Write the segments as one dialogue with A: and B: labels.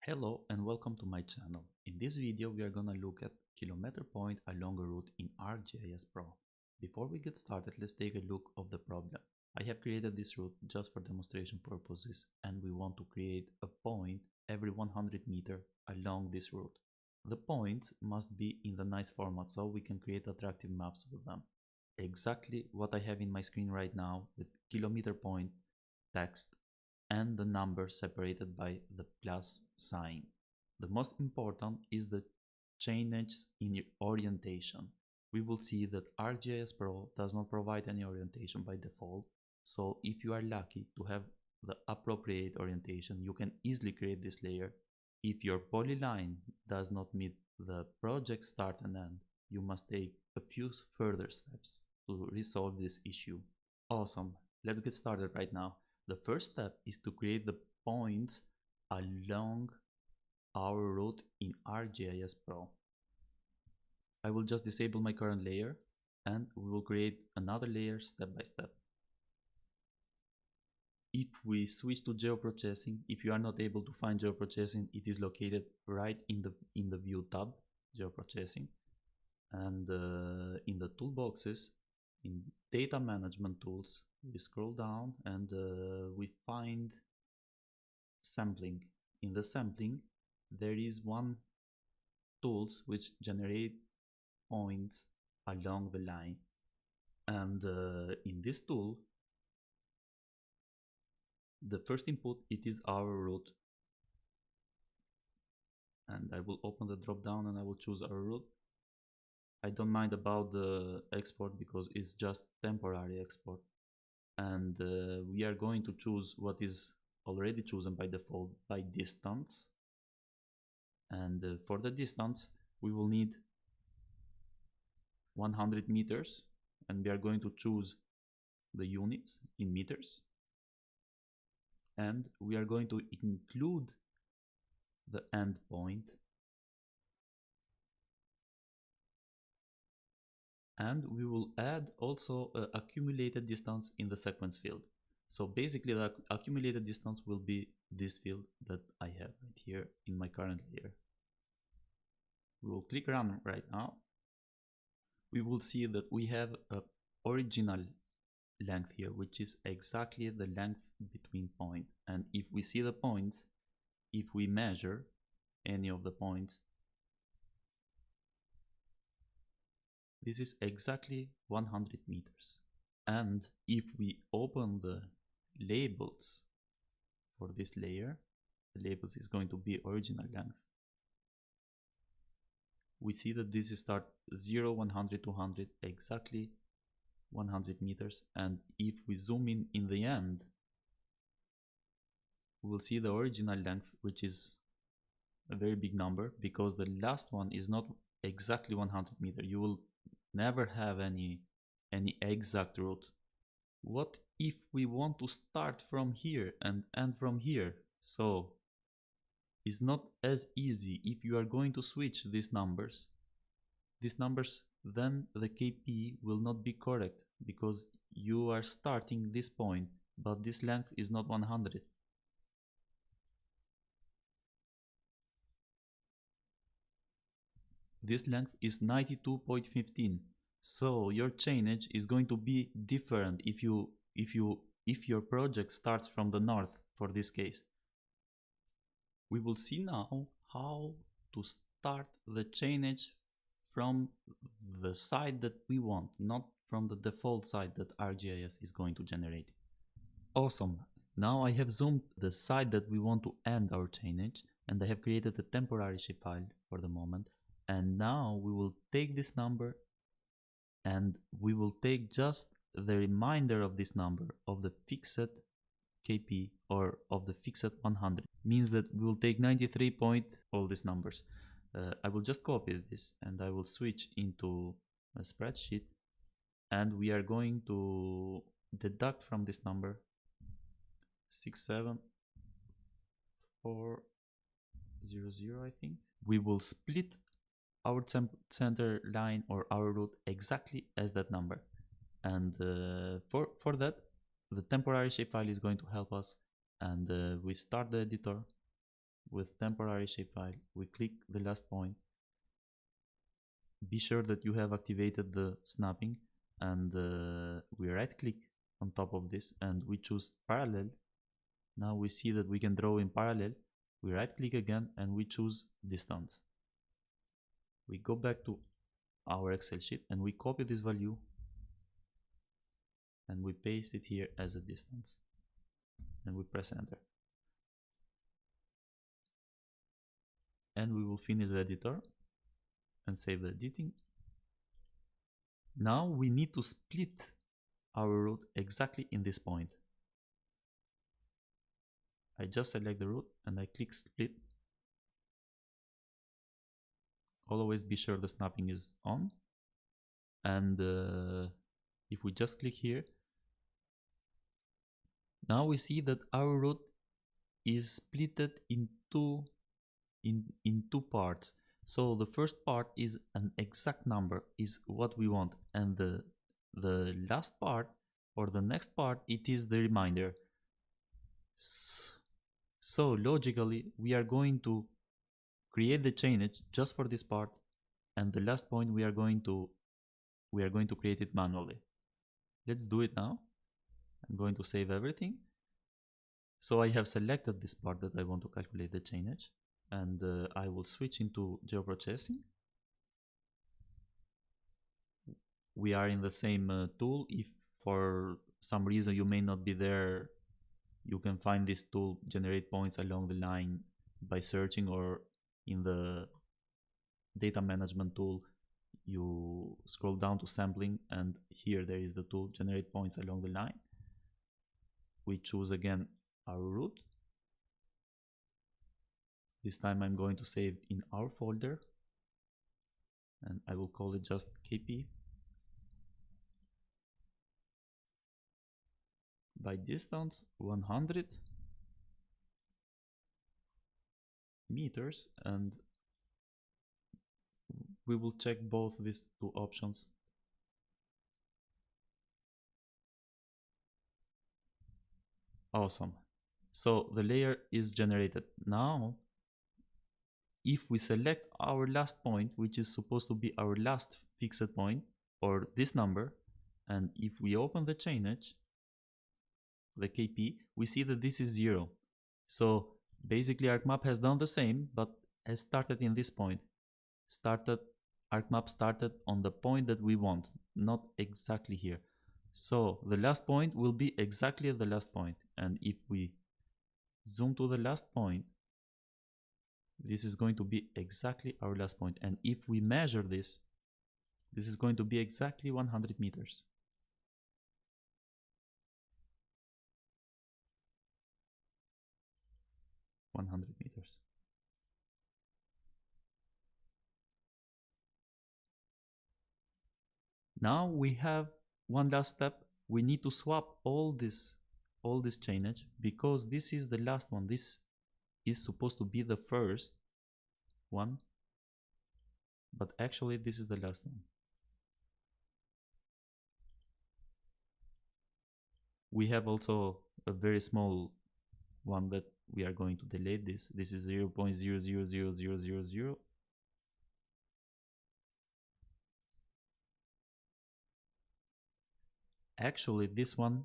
A: Hello and welcome to my channel. In this video we are gonna look at kilometer point along a route in ArcGIS Pro. Before we get started, let's take a look of the problem. I have created this route just for demonstration purposes and we want to create a point every 100 meters along this route. The points must be in the nice format so we can create attractive maps with them. Exactly what I have in my screen right now with kilometer point text and the number separated by the plus sign. The most important is the chainage in your orientation. We will see that ArcGIS Pro does not provide any orientation by default, so if you are lucky to have the appropriate orientation, you can easily create this layer. If your polyline does not meet the project start and end, you must take a few further steps to resolve this issue. Awesome, let's get started right now. The first step is to create the points along our route in ArcGIS Pro. I will just disable my current layer and we will create another layer step by step. If we switch to geoprocessing, if you are not able to find geoprocessing, it is located right in the view tab, geoprocessing, and in the toolboxes, in data management tools, we scroll down and we find sampling. In the sampling there is one tools which generate points along the line, and in this tool the first input it is our route, and I will open the drop down and I will choose our route. I don't mind about the export because it's just temporary export, and we are going to choose what is already chosen by default by distance, and for the distance we will need 100 meters, and we are going to choose the units in meters, and we are going to include the end point, and we will add also accumulated distance in the sequence field. So basically the accumulated distance will be this field that I have right here in my current layer. We will click run right now. We will see that we have a original length here, which is exactly the length between point. And if we see the points, if we measure any of the points, this is exactly 100 meters. And if we open the labels for this layer, the labels is going to be original length. We see that this is start 0, 100, 200, exactly 100 meters. And if we zoom in the end, we will see the original length, which is a very big number because the last one is not exactly 100 meters. You will never have any exact route. What if we want to start from here and end from here? So it's not as easy. If you are going to switch these numbers, then the KP will not be correct because you are starting this point, but this length is not 100. This length is 92.15. So your chainage is going to be different if your project starts from the north. For this case, we will see now how to start the chainage from the side that we want, not from the default side that ArcGIS is going to generate. Awesome. Now I have zoomed the side that we want to end our chainage, and I have created a temporary shapefile for the moment. And now we will take this number and we will take just the remainder of this number of the fixed KP or of the fixed 100. Means that we will take 93 point all these numbers. I will just copy this and I will switch into a spreadsheet, and we are going to deduct from this number 67400, I think. We will split our center line or our route exactly as that number, and for that the temporary shapefile is going to help us, and we start the editor. with temporary shapefile. We click the last point. Be sure that you have activated the snapping, and we right click on top of this and we choose parallel. Now we see that we can draw in parallel. We right click again and we choose distance. We go back to our Excel sheet and we copy this value and we paste it here as a distance and we press enter. And we will finish the editor and save the editing. Now we need to split our route exactly in this point. I just select the route and I click split. Always be sure the snapping is on. And if we just click here, now we see that our route is splitted in two parts. So the first part is an exact number, is what we want, and the last part or the next part, it is the remainder. So logically we are going to create the chainage just for this part, and the last point we are going to create it manually. Let's do it now. I'm going to save everything. So I have selected this part that I want to calculate the chainage, and I will switch into geoprocessing. We are in the same tool. If for some reason you may not be there, you can find this tool, generate points along the line, by searching, or in the data management tool you scroll down to sampling, and here there is the tool, generate points along the line. We choose again our route. This time I'm going to save in our folder, and I will call it just KP. By distance 100 meters, and we will check both these two options. Awesome. So the layer is generated. Now if we select our last point, which is supposed to be our last fixed point, or this number, and if we open the chainage, the KP, we see that this is 0. So basically ArcMap has done the same, but has started in this point. ArcMap started on the point that we want, not exactly here. So the last point will be exactly the last point. And if we zoom to the last point, this is going to be exactly our last point. And if we measure this, this is going to be exactly 100 meters. Now we have one last step. We need to swap all this chainage, because this is the last one. This is supposed to be the first one, but actually this is the last one. We have also a very small one that we are going to delete. This is 0.000000. Actually this one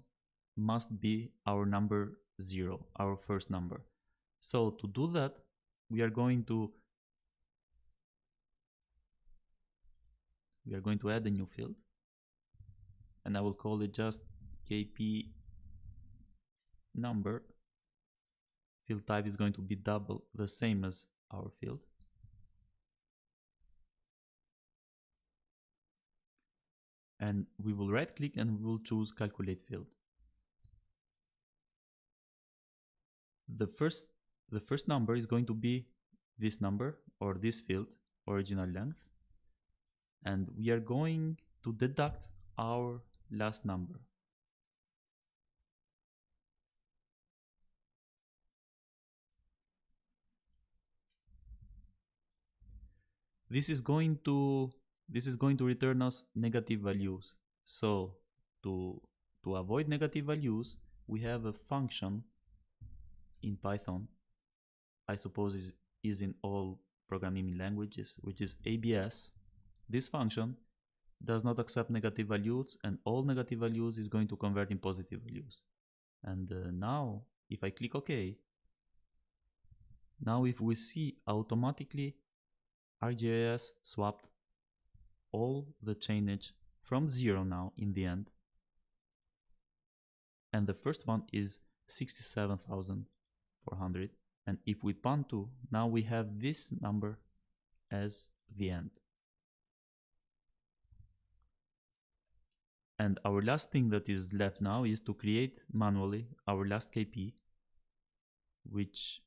A: must be our number 0, our first number. So to do that, we are going to add a new field, and I will call it just KP number. Field type is going to be double, the same as our field. And we will right click and we will choose calculate field. The first number is going to be this number, or this field, original length, and we are going to deduct our last number. This is going to return us negative values. So to avoid negative values, we have a function in Python I suppose is in all programming languages, which is ABS. This function does not accept negative values, and all negative values is going to convert in positive values. And now if I click OK, now if we see automatically ArcGIS swapped all the chainage from 0 now in the end, and the first one is 67,400, and if we pan to, now we have this number as the end. And our last thing that is left now is to create manually our last KP, which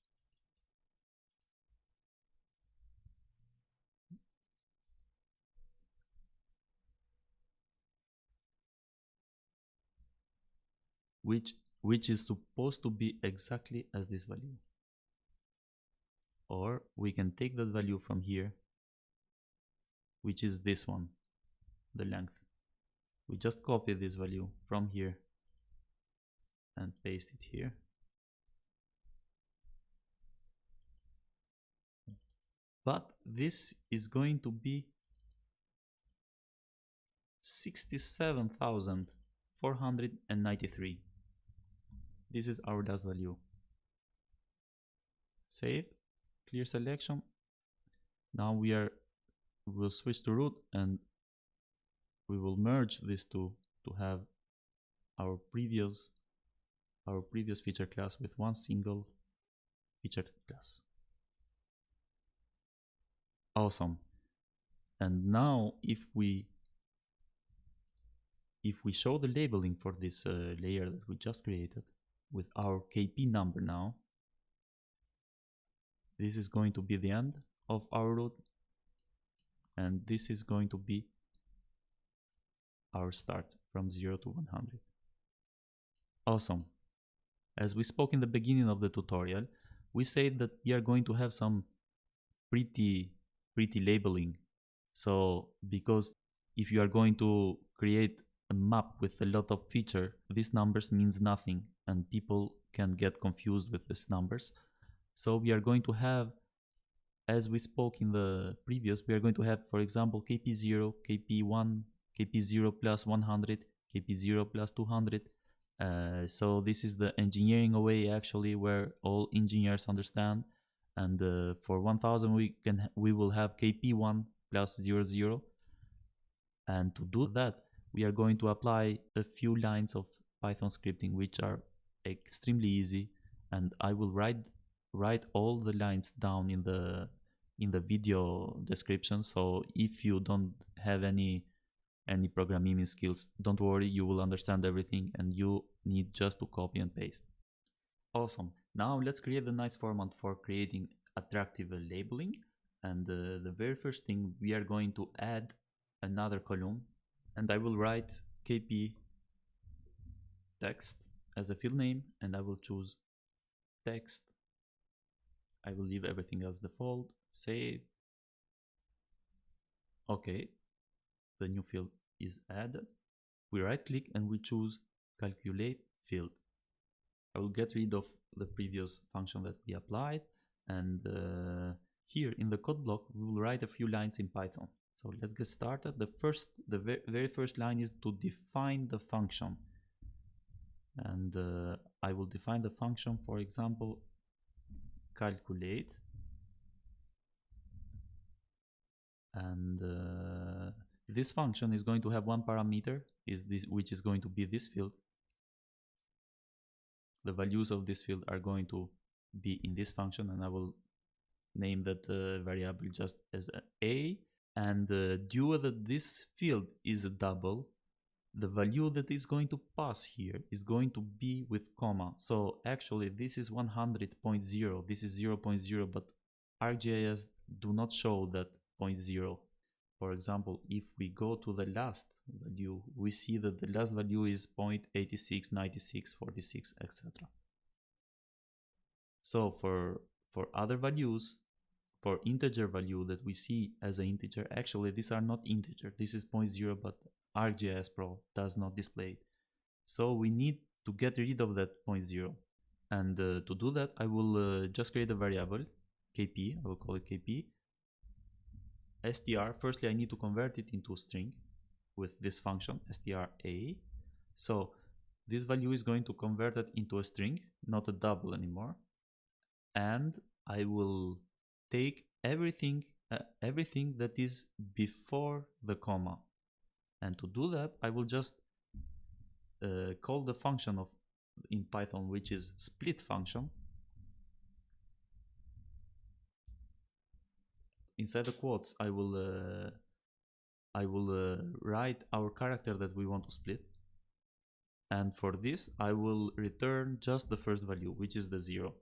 A: is supposed to be exactly as this value. Or we can take that value from here, which is this one, the length. We just copy this value from here and paste it here. But this is going to be 67,493. This is our last value. Save, clear selection. Now we'll switch to root, and we will merge these two to have our previous feature class with one single feature class. Awesome. And now if we show the labeling for this layer that we just created with our KP number now, this is going to be the end of our route, and this is going to be our start from 0 to 100. Awesome. As we spoke in the beginning of the tutorial, we said that we are going to have some pretty labeling. So because if you are going to create a map with a lot of feature, these numbers means nothing and people can get confused with these numbers. So we are going to have, as we spoke in the previous, we are going to have, for example, KP0, KP1, KP0 plus 100, KP0 plus 200. So this is the engineering way actually where all engineers understand. And for 1000 we will have KP1 plus 00. And to do that, we are going to apply a few lines of Python scripting, which are extremely easy. And I will write all the lines down in the video description. So if you don't have any programming skills, don't worry, you will understand everything and you need just to copy and paste. Awesome. Now let's create a nice format for creating attractive labeling. And the very first thing, we are going to add another column, and I will write KP text as a field name, and I will choose text. I will leave everything else default, save. Okay, the new field is added. We right click and we choose calculate field. I will get rid of the previous function that we applied, and here in the code block we will write a few lines in Python. So let's get started. The very first line is to define the function, and I will define the function, for example, calculate, and this function is going to have one parameter, which is going to be this field. The values of this field are going to be in this function, and I will name that variable just as a. And due that this field is a double, the value that is going to pass here is going to be with comma. So actually this is 100.0, this is 0.0, but ArcGIS do not show that 0.0. For example, if we go to the last value, we see that the last value is 0.86, 96, 46, etc. So for other values, for integer value that we see as an integer, actually these are not integer. This is 0.0, but ArcGIS Pro does not display it. So we need to get rid of that 0.0. And to do that, I will just create a variable kp. I will call it kp str. Firstly, I need to convert it into a string with this function stra. So this value is going to convert it into a string, not a double anymore. And I will take everything that is before the comma. And to do that, I will just call the function of in Python, which is split function. Inside the quotes, I will write our character that we want to split. And for this, I will return just the first value, which is the 0.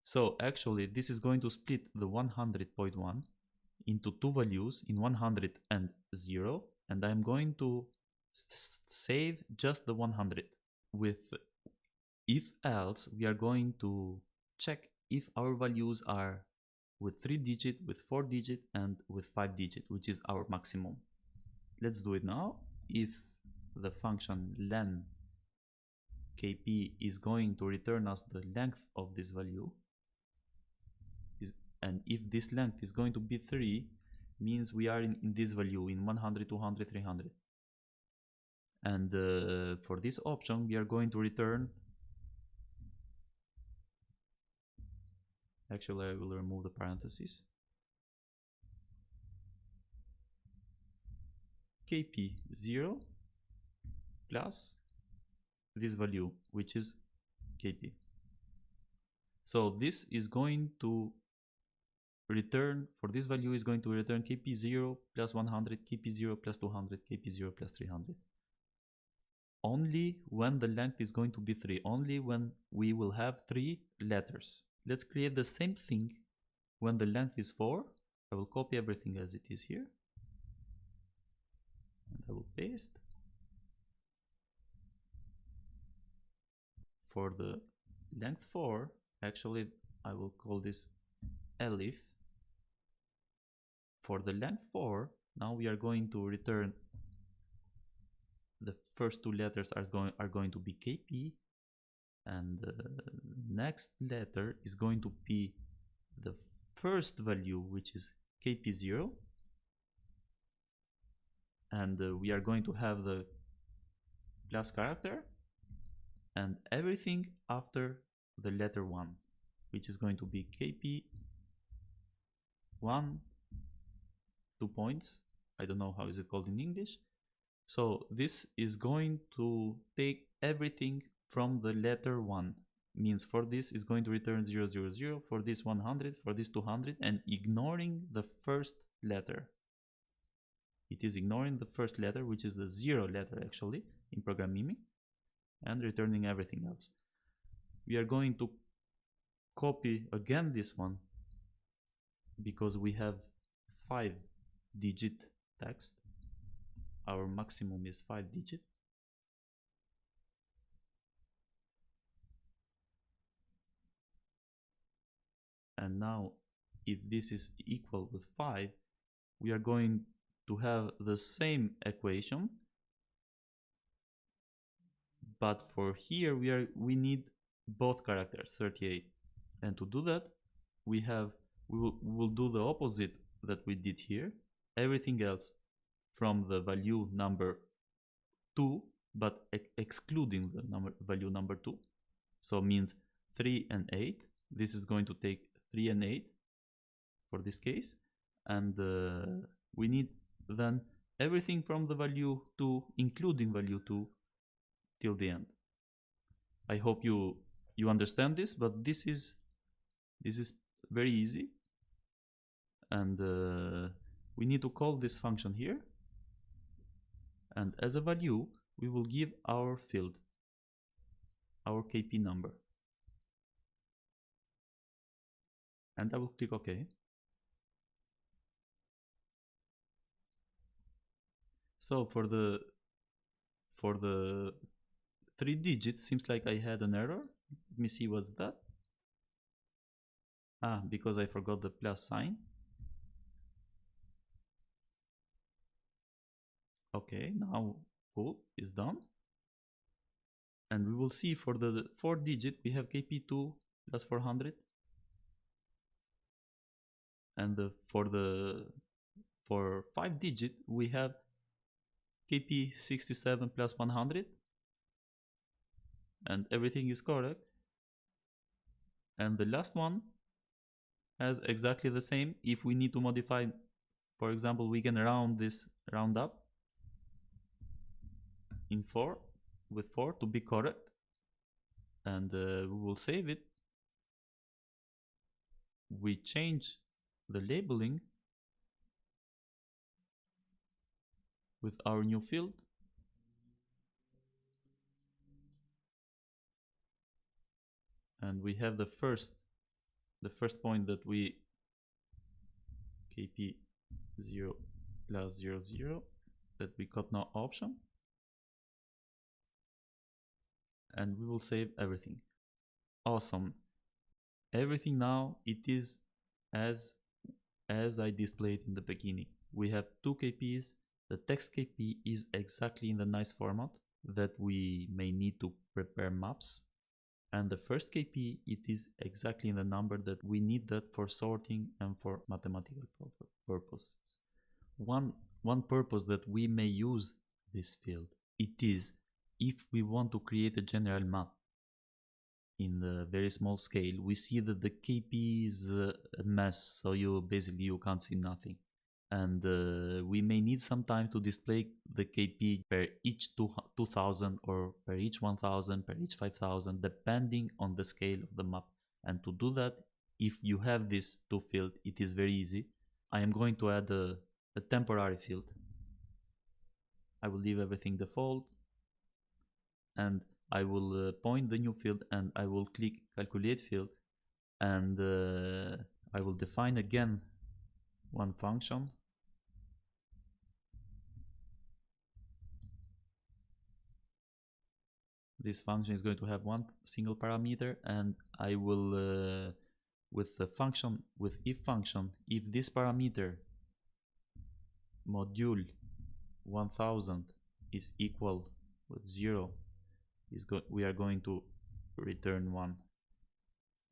A: So actually, this is going to split the 100.1 into two values, in 100 and 0. And I'm going to save just the 100. With if else, we are going to check if our values are with 3-digit, with 4-digit, and with 5-digit, which is our maximum. Let's do it now. If the function len kp is going to return us the length of this value, and if this length is going to be 3, means we are in this value, in 100, 200, 300. And for this option, we are going to return, actually I will remove the parentheses, kp 0 plus this value, which is kp. So this is going to return, for this value is going to return kp 0 plus 100, kp 0 plus 200, kp 0 plus 300. Only when the length is going to be 3, only when we will have 3 letters. Let's create the same thing when the length is 4. I will copy everything as it is here. And I will paste. For the length 4, actually I will call this elif. For the length 4, now we are going to return the first two letters are going to be kp, and the next letter is going to be the first value, which is kp0, and we are going to have the plus character and everything after the letter 1, which is going to be kp1, 2 points. I don't know how is it called in English. So this is going to take everything from the letter 1. Means for this is going to return 0, 0, 0, for this 100, for this 200, and ignoring the first letter. It is ignoring the first letter, which is the 0 letter actually in program mimic, and returning everything else. We are going to copy again this one because we have 5-digit text. Our maximum is 5-digit. And now if this is equal with 5, we are going to have the same equation, but for here we need both characters, 38. And to do that, we will do the opposite that we did here. Everything else from the value number 2, but excluding the value number 2. So means 3 and 8. This is going to take 3 and 8 for this case. And we need then everything from the value 2, including value 2, till the end. I hope you understand this, but this is very easy. And we need to call this function here. And as a value, we will give our field, our kp number. And I will click OK. So for the 3 digits, seems like I had an error. Let me see what's that. Because I forgot the plus sign. Okay, now cool, is done. And we will see for the 4-digit we have kp2 plus 400, and for 5-digit we have kp67 plus 100, and everything is correct. And the last one has exactly the same. If we need to modify, for example, we can round up in 4 with 4 to be correct, and we will save it. We change the labeling with our new field, and we have the first point that we kp 0 plus 0 0 that we got no option, and we will save everything. Awesome. Everything now it is as I displayed in the beginning. We have 2 kps. The text kp is exactly in the nice format that we may need to prepare maps, and the first kp it is exactly in the number that we need that for sorting and for mathematical purposes. One purpose that we may use this field, it is if we want to create a general map in the very small scale. We see that the kp is a mess, so you can't see nothing, and we may need some time to display the kp per each 2000 or per each 1000, per each 5000, depending on the scale of the map. And to do that, if you have this 2 field, it is very easy. I am going to add a temporary field. I will leave everything default, and I will point the new field, and I will click calculate field, and I will define again one function. This function is going to have one single parameter, and I will with the function, with if function, if this parameter module 1000 is equal with 0, we are going to return 1.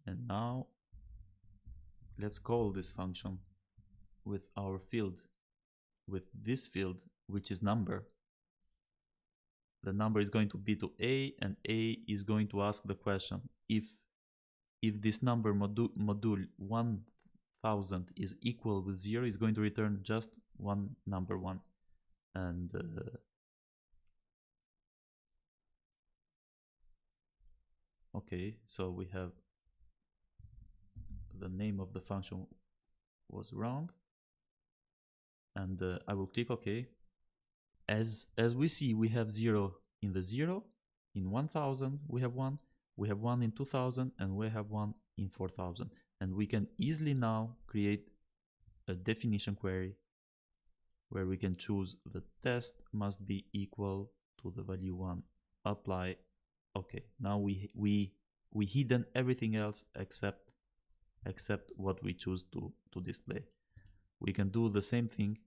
A: And now let's call this function with our field, with this field, which is number. The number is going to be to a, and a is going to ask the question if this number module 1000 is equal with 0, is going to return just number 1. And okay, so we have the name of the function was wrong, and I will click OK. As we see, we have 0 in the 0, in 1000 we have 1, we have 1 in 2000, and we have 1 in 4000. And we can easily now create a definition query where we can choose the test must be equal to the value 1, apply. Okay, now we hidden everything else except what we choose to display. We can do the same thing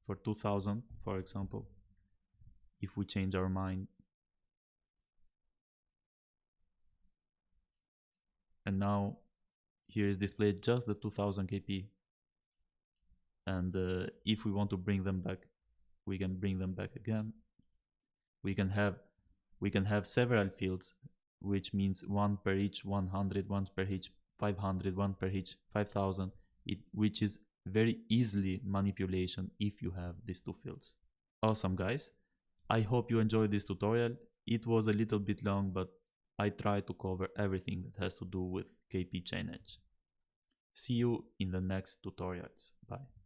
A: for 2000, for example, if we change our mind. And now here is displayed just the 2000 kp. And if we want to bring them back, we can bring them back again. We can have several fields, which means 1 per each 100, 1 per each 500, 1 per each 5000, which is very easily manipulation if you have these 2 fields. Awesome, guys. I hope you enjoyed this tutorial. It was a little bit long, but I tried to cover everything that has to do with KP chainage. See you in the next tutorials. Bye.